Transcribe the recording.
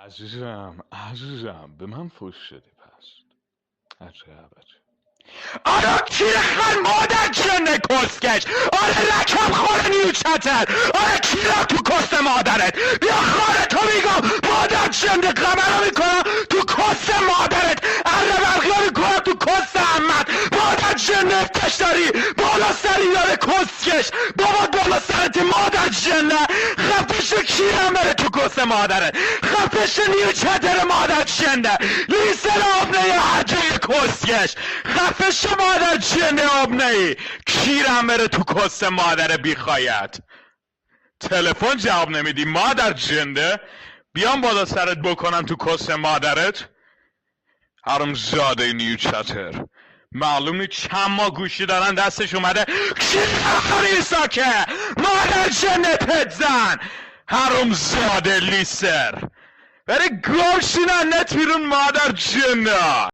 عزیزم به من فوش شدی پس. عجب. آره کیرخان مادر جنه کسکش، آره رکب خوره نیوچتر، آره کیرم تو کست مادرت، بیا خانه تو میگم مادر جنه قمرا میکنم تو کست مادرت، اره برقیا میکنم تو کست احمد، مادر جنه افتش داری بالا سری داره کسکش، بابا بالا سرت مادر جنه، خفش کیرم بره تو کست مادرت، خفش نیوچتر مادر جنه، لیسر آبنه حجه کسکش، خفش مادر جنه آبنهی کیرم بره تو کست مادر بیخایت. تلفن جواب نمیدی مادر جنده، بیام بالا سرت بکنم تو کست مادرت. حرام زاده نیوچتر، معلوم نیست چند ما گوشی دارن دستش اومده کیرم ساکه مادر جنه پت زن، حرام زاده لیسر بره گوشی نت بیرون مادر جنه.